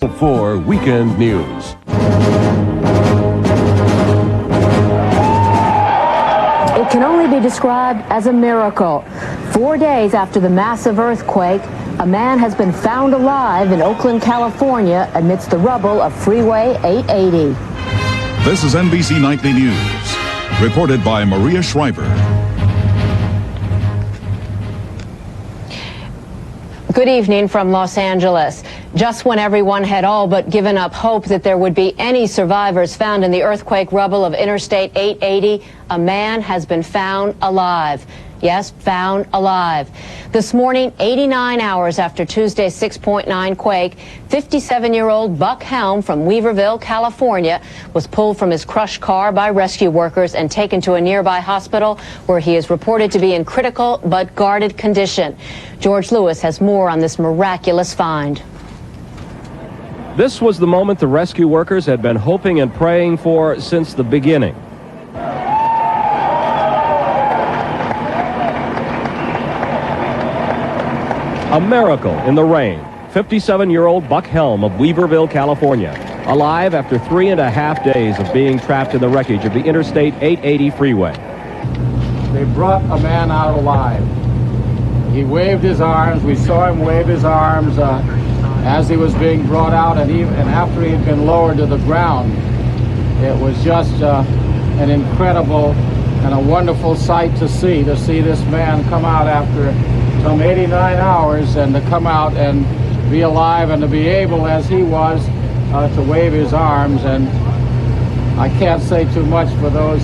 For Weekend News. It can only be described as a miracle. 4 days after the massive earthquake, a man has been found alive in Oakland, California, amidst the rubble of Freeway 880. This is NBC Nightly News, reported by Maria Shriver. Good evening from Los Angeles. Just when everyone had all but given up hope that there would be any survivors found in the earthquake rubble of Interstate 880, a man has been found alive. Yes, found alive. This morning, 89 hours after Tuesday's 6.9 quake, 57-year-old Buck Helm from Weaverville, California, was pulled from his crushed car by rescue workers and taken to a nearby hospital where he is reported to be in critical but guarded condition. George Lewis has more on this miraculous find. This was the moment the rescue workers had been hoping and praying for since the beginning. A miracle in the rain. 57-year-old Buck Helm of Weaverville, California, alive after 3.5 days of being trapped in the wreckage of the Interstate 880 freeway. They brought a man out alive. He waved his arms. We saw him wave his arms as he was being brought out, and after he had been lowered to the ground. It was just an incredible and a wonderful sight to see this man come out after some 89 hours and to come out and be alive and to be able, as he was, to wave his arms. And I can't say too much for those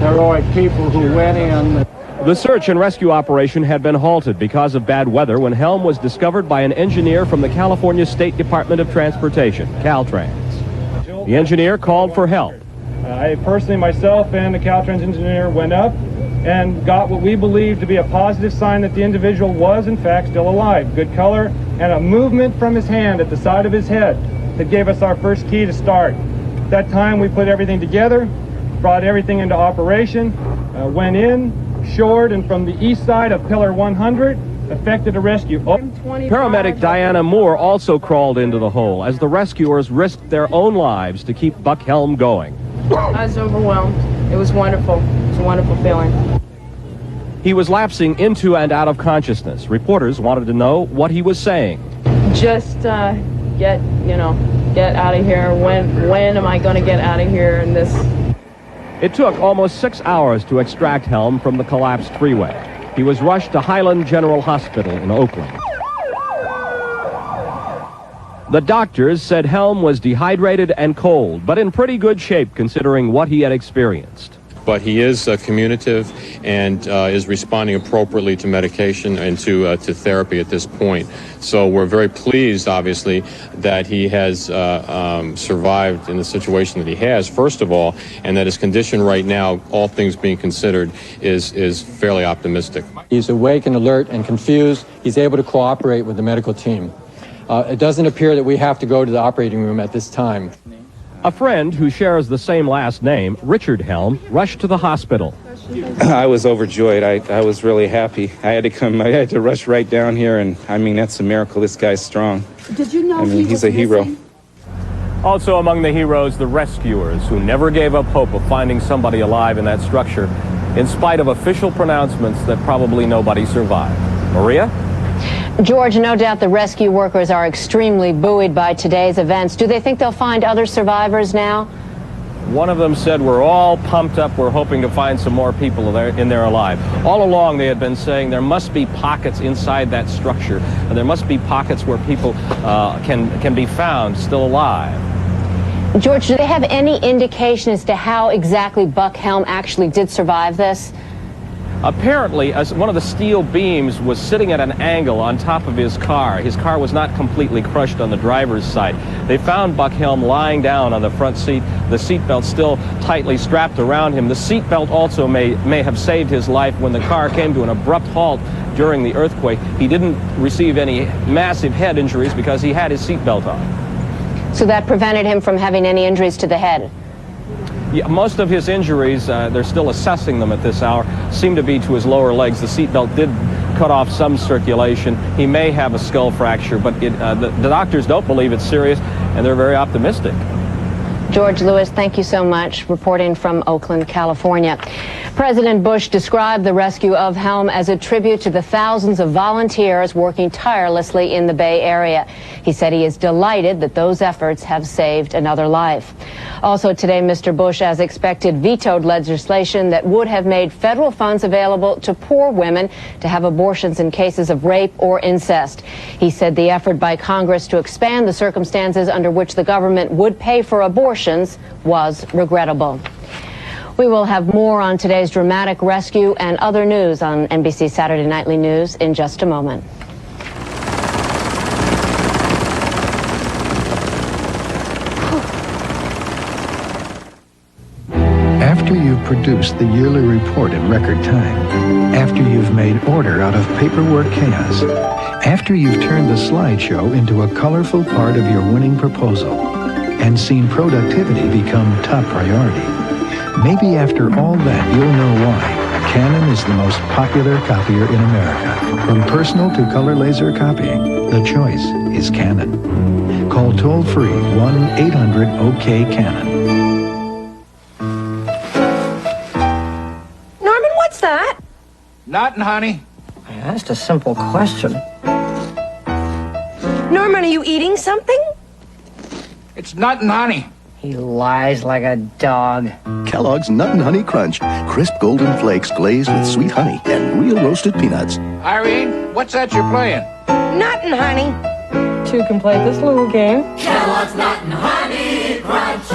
heroic people who went in. The search and rescue operation had been halted because of bad weather when Helm was discovered by an engineer from the California State Department of Transportation, Caltrans. The engineer called for help. I personally, myself, and the Caltrans engineer went up and got what we believe to be a positive sign that the individual was, in fact, still alive. Good color and a movement from his hand at the side of his head that gave us our first key to start. At that time, we put everything together, brought everything into operation, went in, shored, and from the east side of Pillar 100, effected a rescue. Paramedic Diana Moore also crawled into the hole as the rescuers risked their own lives to keep Buck Helm going. I was overwhelmed. It was wonderful. It was a wonderful feeling. He was lapsing into and out of consciousness. Reporters wanted to know what he was saying. Just get out of here. When am I going to get out of here? And this. It took almost 6 hours to extract Helm from the collapsed freeway. He was rushed to Highland General Hospital in Oakland. The doctors said Helm was dehydrated and cold, but in pretty good shape considering what he had experienced. But he is communicative and is responding appropriately to medication and to therapy at this point. So we're very pleased, obviously, that he has survived in the situation that he has, first of all, and that his condition right now, all things being considered, is fairly optimistic. He's awake and alert and confused. He's able to cooperate with the medical team. It doesn't appear that we have to go to the operating room at this time. A friend who shares the same last name, Richard Helm, rushed to the hospital. I was overjoyed. I was really happy. I had to rush right down here, and I mean, that's a miracle. This guy's strong. Did you know he's a hero. Also among the heroes, the rescuers, who never gave up hope of finding somebody alive in that structure, in spite of official pronouncements that probably nobody survived. Maria? George, no doubt the rescue workers are extremely buoyed by today's events. Do they think they'll find other survivors now? One of them said, "We're all pumped up. We're hoping to find some more people in there alive." All along, they had been saying there must be pockets inside that structure, and there must be pockets where people can be found still alive. George, do they have any indication as to how exactly Buck Helm actually did survive this? Apparently, one of the steel beams was sitting at an angle on top of his car. His car was not completely crushed on the driver's side. They found Buck Helm lying down on the front seat, the seatbelt still tightly strapped around him. The seatbelt also may have saved his life when the car came to an abrupt halt during the earthquake. He didn't receive any massive head injuries because he had his seatbelt on. So that prevented him from having any injuries to the head? Yeah, most of his injuries, they're still assessing them at this hour, seem to be to his lower legs. The seatbelt did cut off some circulation. He may have a skull fracture, but the doctors don't believe it's serious. and they're very optimistic. George Lewis, thank you so much, reporting from Oakland, California. President Bush described the rescue of Helm as a tribute to the thousands of volunteers working tirelessly in the Bay Area. He said he is delighted that those efforts have saved another life. Also today, Mr. Bush, as expected, vetoed legislation that would have made federal funds available to poor women to have abortions in cases of rape or incest. He said the effort by Congress to expand the circumstances under which the government would pay for abortions was regrettable. We will have more on today's dramatic rescue and other news on NBC Saturday Nightly News in just a moment. After you've produced the yearly report in record time, after you've made order out of paperwork chaos, after you've turned the slideshow into a colorful part of your winning proposal, and seen productivity become top priority, maybe after all that you'll know why Canon is the most popular copier in America. From personal to color laser copying, the choice is Canon. Call toll-free 1-800-OK-CANON. Norman, what's that? Nothing, honey. I asked a simple question. Norman, are you eating something? It's nothing, honey. He lies like a dog. Kellogg's Nut and Honey Crunch. Crisp golden flakes glazed with sweet honey and real roasted peanuts. Irene, what's that you're playing? Nut and honey. Two can play this little game. Kellogg's Nut and Honey Crunch.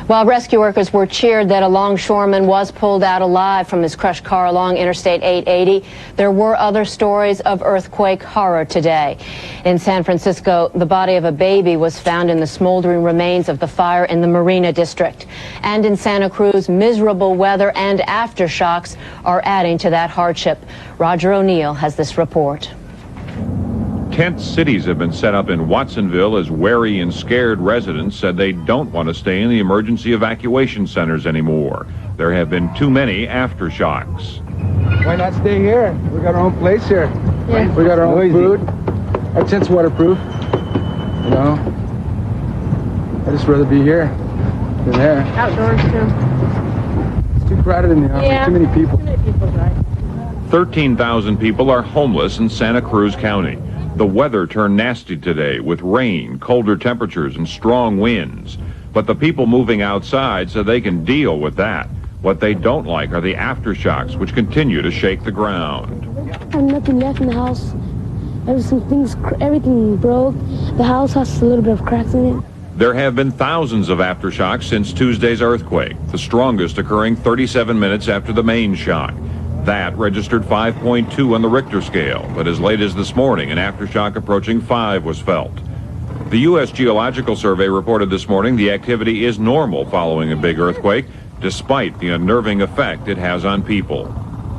While rescue workers were cheered that a longshoreman was pulled out alive from his crushed car along Interstate 880, there were other stories of earthquake horror today. In San Francisco, the body of a baby was found in the smoldering remains of the fire in the Marina District. And in Santa Cruz, miserable weather and aftershocks are adding to that hardship. Roger O'Neill has this report. Tent cities have been set up in Watsonville as wary and scared residents said they don't want to stay in the emergency evacuation centers anymore. There have been too many aftershocks. Why not stay here? We got our own place here. Yeah. We got our own food. Our tent's waterproof. You know? I'd just rather be here than there. Outdoors, too. It's too crowded in the office. Yeah. Too many people. Too many people, right? 13,000 people are homeless in Santa Cruz County. The weather turned nasty today with rain, colder temperatures, and strong winds. But the people moving outside said they can deal with that. What they don't like are the aftershocks, which continue to shake the ground. I have nothing left in the house. Everything broke. The house has a little bit of cracks in it. There have been thousands of aftershocks since Tuesday's earthquake, the strongest occurring 37 minutes after the main shock. That registered 5.2 on the Richter scale, but as late as this morning, an aftershock approaching 5 was felt. The U.S. Geological Survey reported this morning the activity is normal following a big earthquake, despite the unnerving effect it has on people.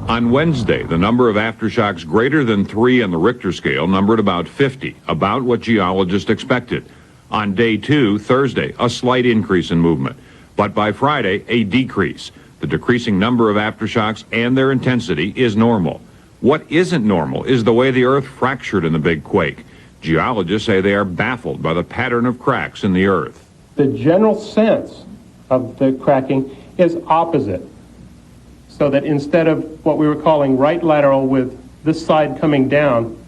On Wednesday, the number of aftershocks greater than 3 on the Richter scale numbered about 50, about what geologists expected. On day 2, Thursday, a slight increase in movement, but by Friday, a decrease. The decreasing number of aftershocks and their intensity is normal. What isn't normal is the way the earth fractured in the big quake. Geologists say they are baffled by the pattern of cracks in the earth. The general sense of the cracking is opposite. So that instead of what we were calling right lateral with this side coming down,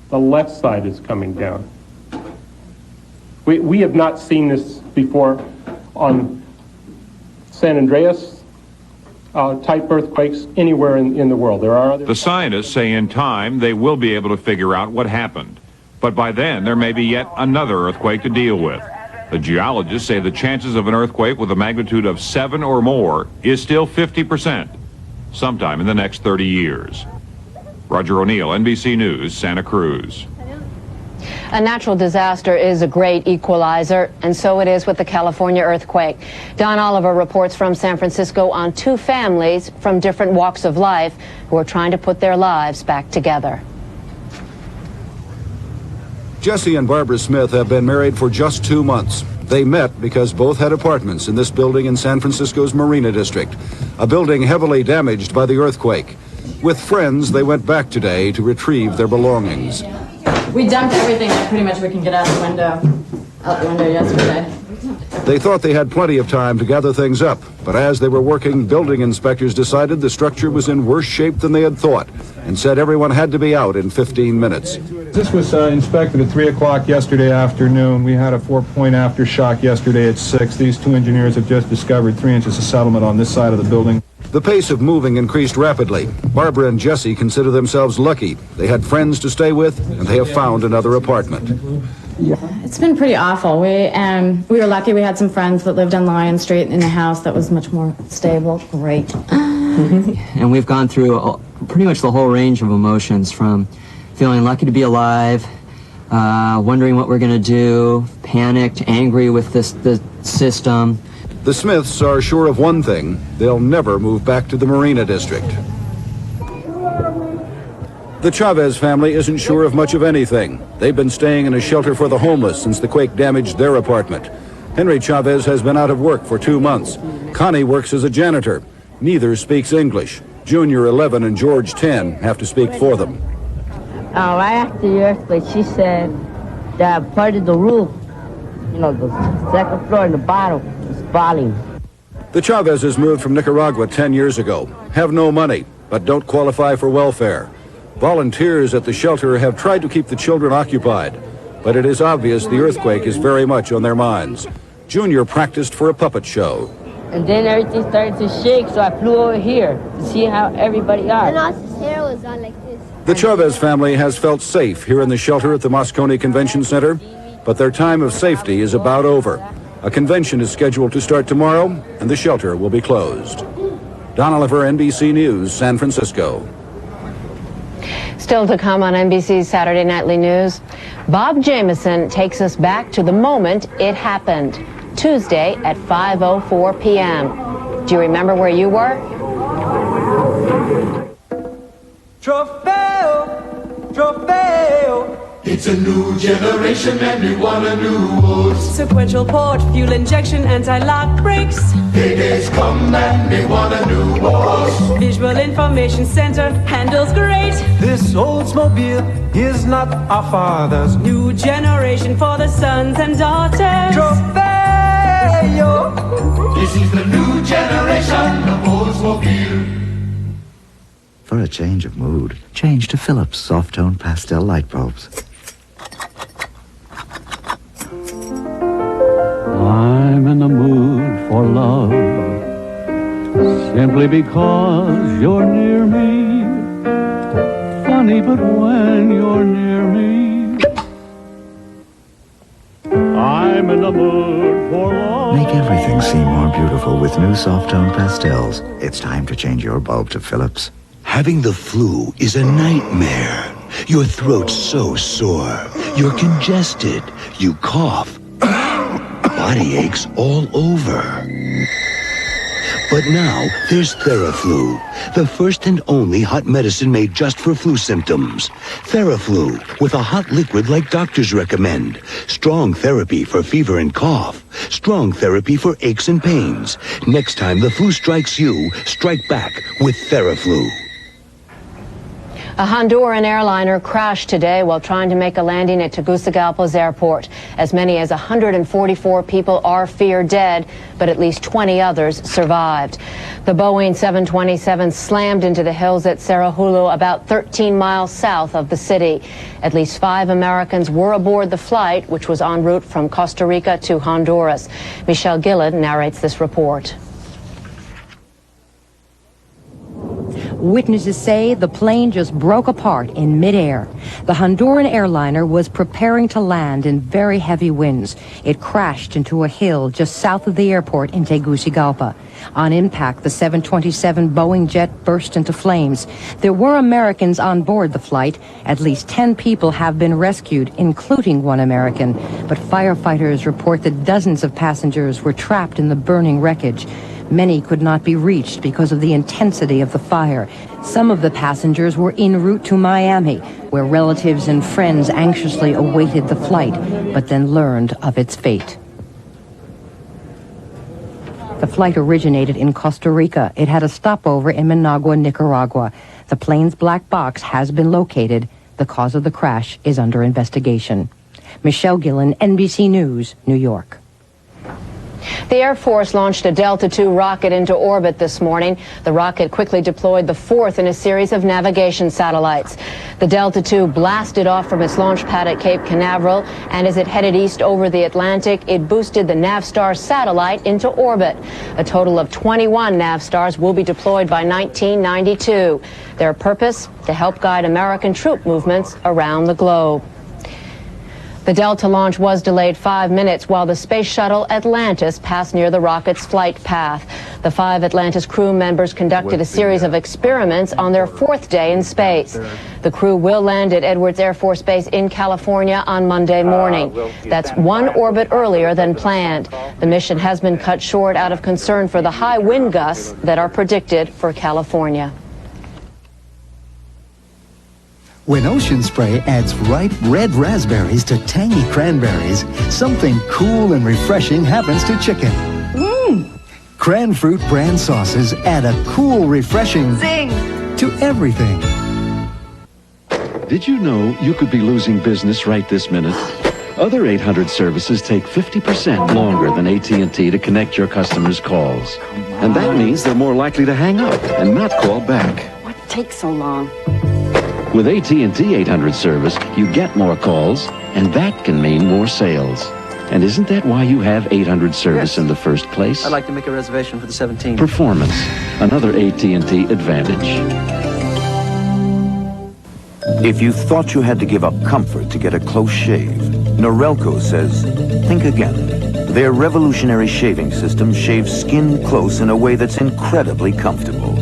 the left side is coming down. We have not seen this before on San Andreas type earthquakes anywhere in the world. There are other. The scientists say in time they will be able to figure out what happened. But by then there may be yet another earthquake to deal with. The geologists say the chances of an earthquake with a magnitude of 7 or more is still 50%, sometime in the next 30 years. Roger O'Neill, NBC News, Santa Cruz. A natural disaster is a great equalizer, and so it is with the California earthquake. Don Oliver reports from San Francisco on 2 families from different walks of life who are trying to put their lives back together. Jesse and Barbara Smith have been married for just 2 months. They met because both had apartments in this building in San Francisco's Marina District, a building heavily damaged by the earthquake. With friends, they went back today to retrieve their belongings. We dumped everything that pretty much we can get out the window yesterday. They thought they had plenty of time to gather things up, but as they were working, building inspectors decided the structure was in worse shape than they had thought and said everyone had to be out in 15 minutes. This was inspected at 3 o'clock yesterday afternoon. We had a 4-point aftershock yesterday at 6. These two engineers have just discovered 3 inches of settlement on this side of the building. The pace of moving increased rapidly. Barbara and Jesse consider themselves lucky. They had friends to stay with, and they have found another apartment. It's been pretty awful. We were lucky we had some friends that lived on Lion Street in a house that was much more stable. Great. And we've gone through pretty much the whole range of emotions, from feeling lucky to be alive, wondering what we're going to do, panicked, angry with the system. The Smiths are sure of one thing: they'll never move back to the Marina District. The Chavez family isn't sure of much of anything. They've been staying in a shelter for the homeless since the quake damaged their apartment. Henry Chavez has been out of work for 2 months. Connie works as a janitor. Neither speaks English. Junior, 11, and George, 10, have to speak for them. Right after the earthquake, she said that part of the roof, the second floor and the bottom, was falling. The Chavezes moved from Nicaragua 10 years ago, have no money, but don't qualify for welfare. Volunteers at the shelter have tried to keep the children occupied, but it is obvious the earthquake is very much on their minds. Junior practiced for a puppet show. And then everything started to shake, so I flew over here to see how everybody are. And also his hair was on like this. The Chavez family has felt safe here in the shelter at the Moscone Convention Center, but their time of safety is about over. A convention is scheduled to start tomorrow, and the shelter will be closed. Don Oliver, NBC News, San Francisco. Still to come on NBC's Saturday Nightly News, Bob Jameson takes us back to the moment it happened, Tuesday at 5:04 p.m. Do you remember where you were? Trofeo, Trofeo. It's a new generation and we want a new world. Sequential port, fuel injection, anti-lock brakes. Paydays come and we want a new world. Visual information center, handles great. This Oldsmobile is not our father's. New generation for the sons and daughters. Trofeo. This is the new generation of Oldsmobile. For a change of mood, change to Philips soft-tone pastel light bulbs. I'm in the mood for love, simply because you're near me. Funny, but when you're near me, I'm in the mood for love. Make everything seem more beautiful with new soft-tone pastels. It's time to change your bulb to Philips. Having the flu is a nightmare. Your throat's so sore. You're congested. You cough. Body aches all over. But now there's Theraflu, the first and only hot medicine made just for flu symptoms. Theraflu, with a hot liquid like doctors recommend. Strong therapy for fever and cough. Strong therapy for aches and pains. Next time the flu strikes you, strike back with Theraflu. A Honduran airliner crashed today while trying to make a landing at Tegucigalpa's airport. As many as 144 people are feared dead, but at least 20 others survived. The Boeing 727 slammed into the hills at Serapio, about 13 miles south of the city. At least 5 Americans were aboard the flight, which was en route from Costa Rica to Honduras. Michelle Gillard narrates this report. Witnesses say the plane just broke apart in midair. The Honduran airliner was preparing to land in very heavy winds. It crashed into a hill just south of the airport in Tegucigalpa. On impact, the 727 Boeing jet burst into flames. There were Americans on board the flight. At least 10 people have been rescued, including 1 American. But firefighters report that dozens of passengers were trapped in the burning wreckage. Many could not be reached because of the intensity of the fire. Some of the passengers were en route to Miami, where relatives and friends anxiously awaited the flight, but then learned of its fate. The flight originated in Costa Rica. It had a stopover in Managua, Nicaragua. The plane's black box has been located. The cause of the crash is under investigation. Michelle Gillen, NBC News, New York. The Air Force launched a Delta II rocket into orbit this morning. The rocket quickly deployed the fourth in a series of navigation satellites. The Delta II blasted off from its launch pad at Cape Canaveral, and as it headed east over the Atlantic, it boosted the Navstar satellite into orbit. A total of 21 Navstars will be deployed by 1992. Their purpose? To help guide American troop movements around the globe. The Delta launch was delayed 5 minutes while the space shuttle Atlantis passed near the rocket's flight path. The 5 Atlantis crew members conducted a series of experiments on their 4th day in space. The crew will land at Edwards Air Force Base in California on Monday morning. That's 1 orbit earlier than planned. The mission has been cut short out of concern for the high wind gusts that are predicted for California. When Ocean Spray adds ripe red raspberries to tangy cranberries, something cool and refreshing happens to chicken. Cran Fruit brand sauces add a cool, refreshing zing to everything. Did you know you could be losing business right this minute? Other 800 services take 50% longer than AT&T to connect your customers' calls. And that means they're more likely to hang up and not call back. What takes so long? With AT&T 800 service, you get more calls, and that can mean more sales. And isn't that why you have 800 service in the first place? I'd like to make a reservation for the 17th. Performance, another AT&T advantage. If you thought you had to give up comfort to get a close shave, Norelco says, think again. Their revolutionary shaving system shaves skin close in a way that's incredibly comfortable.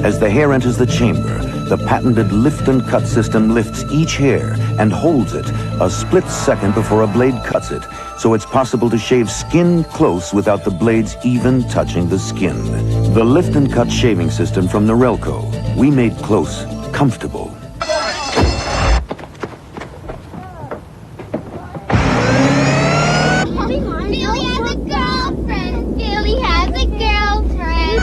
As the hair enters the chamber, the patented lift and cut system lifts each hair and holds it a split second before a blade cuts it, so it's possible to shave skin close without the blades even touching the skin. The lift and cut shaving system from Norelco. We made close comfortable. Billy has a girlfriend. Billy has a girlfriend.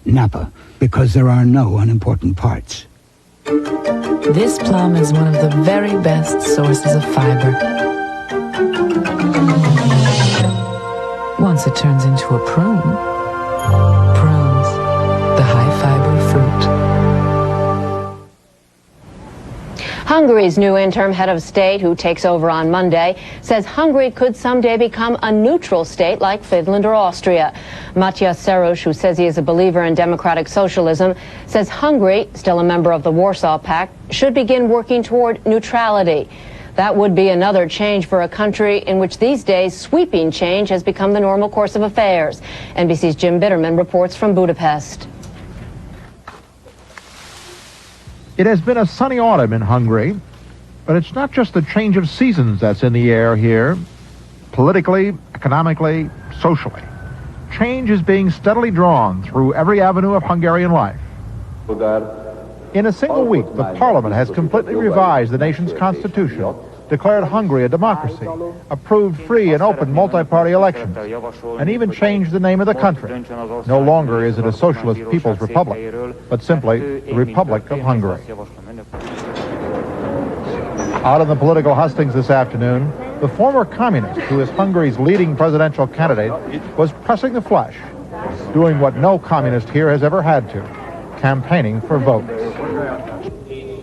Napa, because there are no unimportant parts. This plum is one of the very best sources of fiber. Once it turns into a prune. Prunes, the high-fiber fruit. Hungary's new interim head of state, who takes over on Monday, says Hungary could someday become a neutral state like Finland or Austria. Matthias Seros, who says he is a believer in democratic socialism, says Hungary, still a member of the Warsaw Pact, should begin working toward neutrality. That would be another change for a country in which these days sweeping change has become the normal course of affairs. NBC's Jim Bitterman reports from Budapest. It has been a sunny autumn in Hungary, but it's not just the change of seasons that's in the air here. Politically, economically, socially, change is being steadily drawn through every avenue of Hungarian life. In a single week, the parliament has completely revised the nation's constitution, declared Hungary a democracy, approved free and open multi-party elections, and even changed the name of the country. No longer is it a socialist people's republic, but simply the Republic of Hungary. Out in the political hustings this afternoon, the former communist, who is Hungary's leading presidential candidate, was pressing the flesh, doing what no communist here has ever had to, campaigning for votes.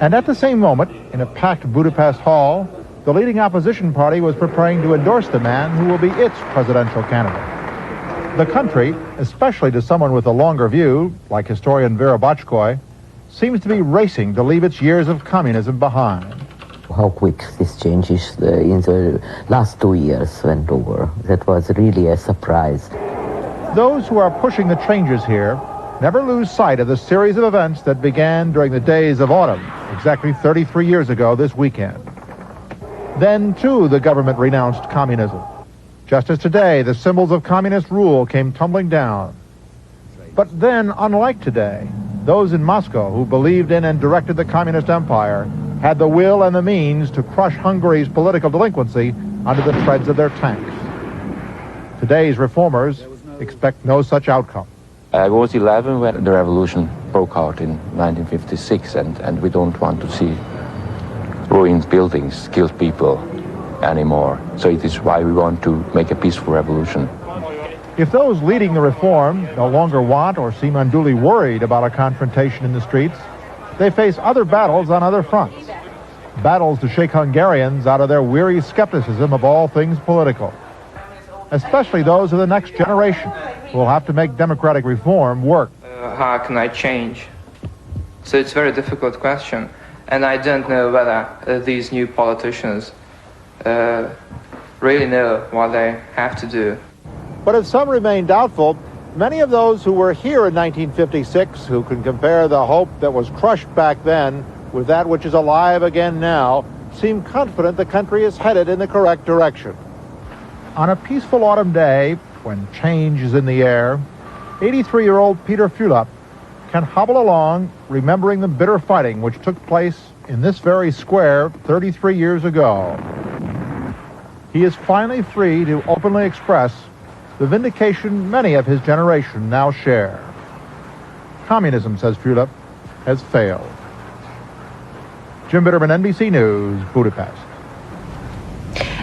And at the same moment, in a packed Budapest hall, the leading opposition party was preparing to endorse the man who will be its presidential candidate. The country, especially to someone with a longer view, like historian Vera Botchkoy, seems to be racing to leave its years of communism behind. How quick this change is in the last 2 years went over. That was really a surprise. Those who are pushing the changes here never lose sight of the series of events that began during the days of autumn, exactly 33 years ago this weekend. Then, too, the government renounced communism. Just as today, the symbols of communist rule came tumbling down. But then, unlike today, Those in Moscow who believed in and directed the communist empire had the will and the means to crush Hungary's political delinquency under the treads of their tanks. Today's reformers expect no such outcome. I was 11 when the revolution broke out in 1956, and we don't want to see ruined buildings, killed people anymore. So it is why we want to make a peaceful revolution. If those leading the reform no longer want or seem unduly worried about a confrontation in the streets, they face other battles on other fronts. Battles to shake Hungarians out of their weary skepticism of all things political. Especially those of the next generation who will have to make democratic reform work. How can I change? So it's a very difficult question. And I don't know whether these new politicians really know what they have to do. But if some remain doubtful, many of those who were here in 1956, who can compare the hope that was crushed back then with that which is alive again now, seem confident the country is headed in the correct direction. On a peaceful autumn day, when change is in the air, 83-year-old Peter Fulop can hobble along, remembering the bitter fighting which took place in this very square 33 years ago. He is finally free to openly express the vindication many of his generation now share. Communism, says Fulop, has failed. Jim Bitterman, NBC News, Budapest.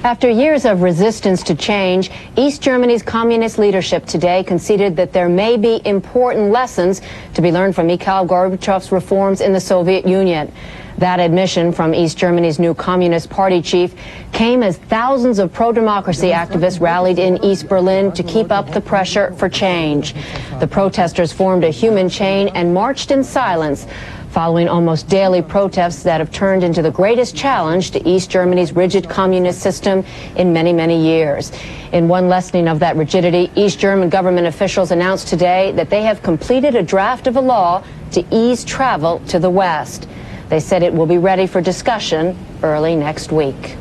After years of resistance to change, East Germany's communist leadership today conceded that there may be important lessons to be learned from Mikhail Gorbachev's reforms in the Soviet Union. That admission from East Germany's new Communist Party chief came as thousands of pro-democracy activists rallied in East Berlin to keep up the pressure for change. The protesters formed a human chain and marched in silence, following almost daily protests that have turned into the greatest challenge to East Germany's rigid communist system in many, many years. In one lessening of that rigidity, East German government officials announced today that they have completed a draft of a law to ease travel to the West. They said it will be ready for discussion early next week.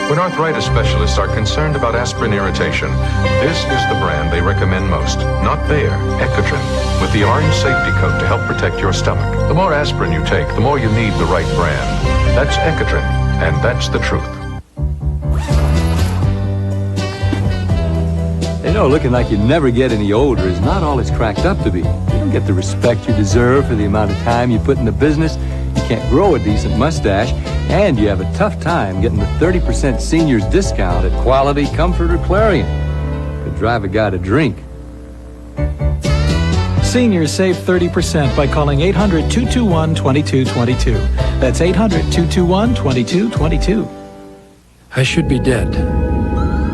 When arthritis specialists are concerned about aspirin irritation, this is the brand they recommend most. Not Bayer, Ecotrin, with the orange safety coat to help protect your stomach. The more aspirin you take, the more you need the right brand. That's Ecotrin, and that's the truth. You know, looking like you never get any older is not all it's cracked up to be. You don't get the respect you deserve for the amount of time you put in the business. You can't grow a decent mustache, and you have a tough time getting the 30% seniors discount at Quality, Comfort, or Clarion. Could drive a guy to drink. Seniors save 30% by calling 800-221-2222. That's 800-221-2222. I should be dead.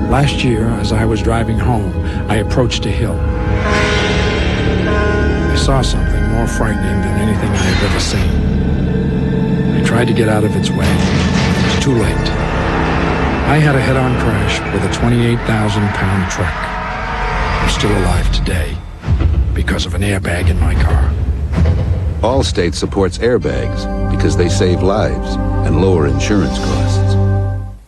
Last year, as I was driving home, I approached a hill. I saw something more frightening than anything I had ever seen. I tried to get out of its way. It was too late. I had a head-on crash with a 28,000-pound truck. I'm still alive today because of an airbag in my car. Allstate supports airbags because they save lives and lower insurance costs.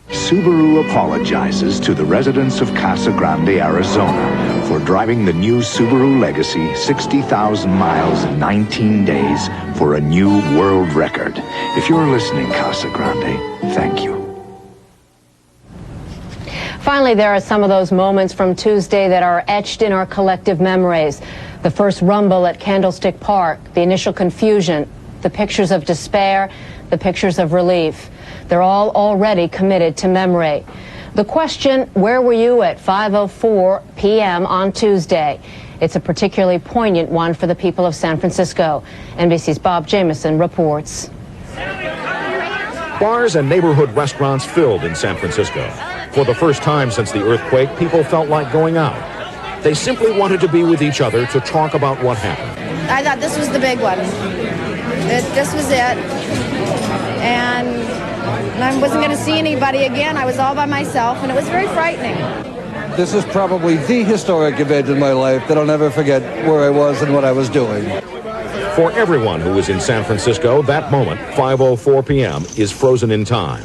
Subaru apologizes to the residents of Casa Grande, Arizona, for driving the new Subaru Legacy 60,000 miles in 19 days for a new world record. If you're listening, Casa Grande, thank you. Finally, there are some of those moments from Tuesday that are etched in our collective memories. The first rumble at Candlestick Park, the initial confusion, the pictures of despair, the pictures of relief. They're all already committed to memory. The question, where were you at 5:04 p.m. on Tuesday? It's a particularly poignant one for the people of San Francisco. NBC's Bob Jameson reports. Bars and neighborhood restaurants filled in San Francisco. For the first time since the earthquake, people felt like going out. They simply wanted to be with each other to talk about what happened. I thought this was the big one. This was it. And I wasn't going to see anybody again. I was all by myself, and it was very frightening. This is probably the historic event in my life that I'll never forget where I was and what I was doing. For everyone who was in San Francisco, that moment, 5:04 p.m., is frozen in time.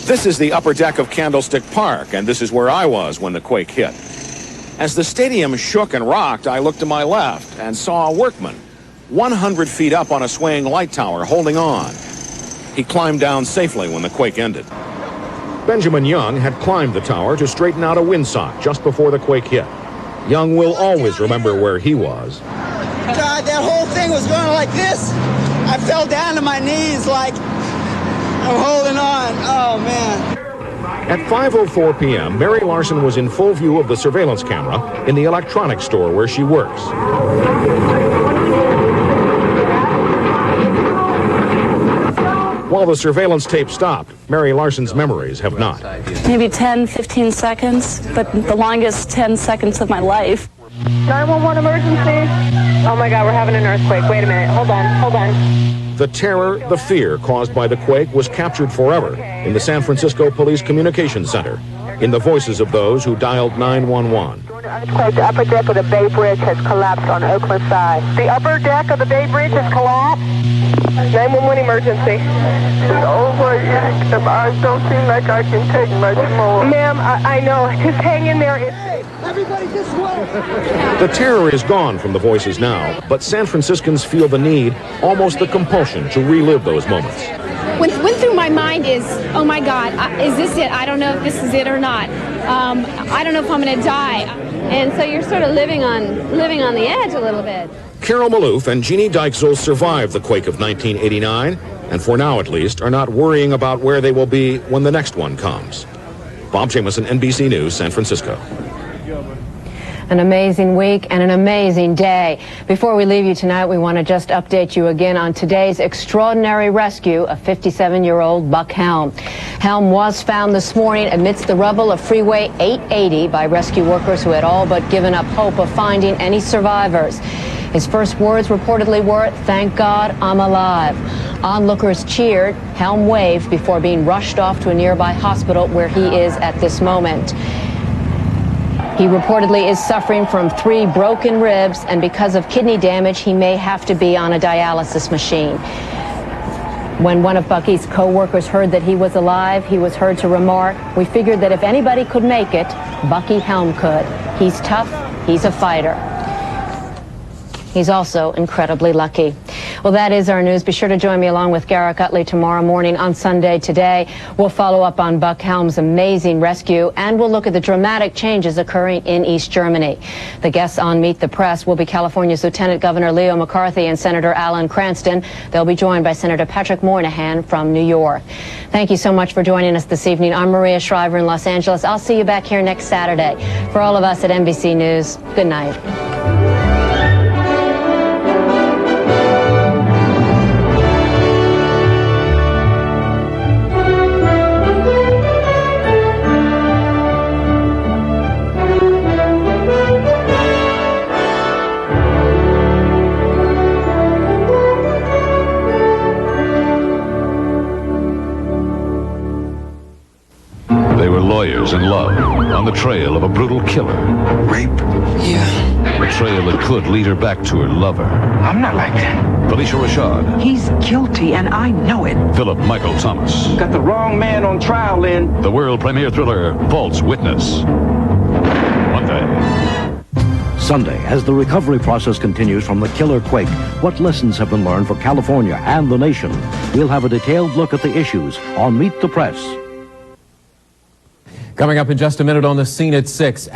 This is the upper deck of Candlestick Park, and this is where I was when the quake hit. As the stadium shook and rocked, I looked to my left and saw a workman 100 feet up on a swaying light tower holding on. He climbed down safely when the quake ended. Benjamin Young had climbed the tower to straighten out a windsock just before the quake hit. Young will always remember where he was. God, that whole thing was going like this. I fell down to my knees like I'm holding on. Oh, man. At 5:04 p.m., Mary Larson was in full view of the surveillance camera in the electronics store where she works. While the surveillance tape stopped, Mary Larson's memories have not. Maybe 10, 15 seconds, but the longest 10 seconds of my life. 911 emergency. Oh my God, we're having an earthquake. Wait a minute. Hold on. The terror, the fear caused by the quake was captured forever in the San Francisco Police Communications Center, in the voices of those who dialed 911. Earthquake, the upper deck of the Bay Bridge has collapsed on Oakland side. The upper deck of the Bay Bridge has collapsed. 911 emergency. Oh my God, I don't seem like I can take much more. Ma'am, I know. Just hang in there. Everybody just wait. The terror is gone from the voices now, but San Franciscans feel the need, almost the compulsion, to relive those moments. What went through my mind is, oh my God, is this it? I don't know if this is it or not. I don't know if I'm going to die. And so you're sort of living on the edge a little bit. Carol Maloof and Jeannie Dykesel survived the quake of 1989, and for now at least, are not worrying about where they will be when the next one comes. Bob Jamieson, NBC News, San Francisco. An amazing week and an amazing day. Before we leave you tonight, we want to just update you again on today's extraordinary rescue of 57-year-old Buck Helm. Helm was found this morning amidst the rubble of Freeway 880 by rescue workers who had all but given up hope of finding any survivors. His first words reportedly were, "Thank God I'm alive." Onlookers cheered. Helm waved before being rushed off to a nearby hospital where he is at this moment. He reportedly is suffering from 3 broken ribs, and because of kidney damage, he may have to be on a dialysis machine. When one of Bucky's co-workers heard that he was alive, he was heard to remark, "We figured that if anybody could make it, Bucky Helm could. He's tough, he's a fighter." He's also incredibly lucky. Well, that is our news. Be sure to join me along with Garrett Utley tomorrow morning on Sunday Today. We'll follow up on Buck Helm's amazing rescue, and we'll look at the dramatic changes occurring in East Germany. The guests on Meet the Press will be California's Lieutenant Governor Leo McCarthy and Senator Alan Cranston. They'll be joined by Senator Patrick Moynihan from New York. Thank you so much for joining us this evening. I'm Maria Shriver in Los Angeles. I'll see you back here next Saturday. For all of us at NBC News, good night. Lawyers in love, on the trail of a brutal killer. Rape? Yeah. A trail that could lead her back to her lover. I'm not like that. Felicia Rashad. He's guilty, and I know it. Philip Michael Thomas. Got the wrong man on trial, Lynn. The world premiere thriller, False Witness. Monday. Sunday, as the recovery process continues from the killer quake, what lessons have been learned for California and the nation? We'll have a detailed look at the issues on Meet the Press. Coming up in just a minute on the scene at 6.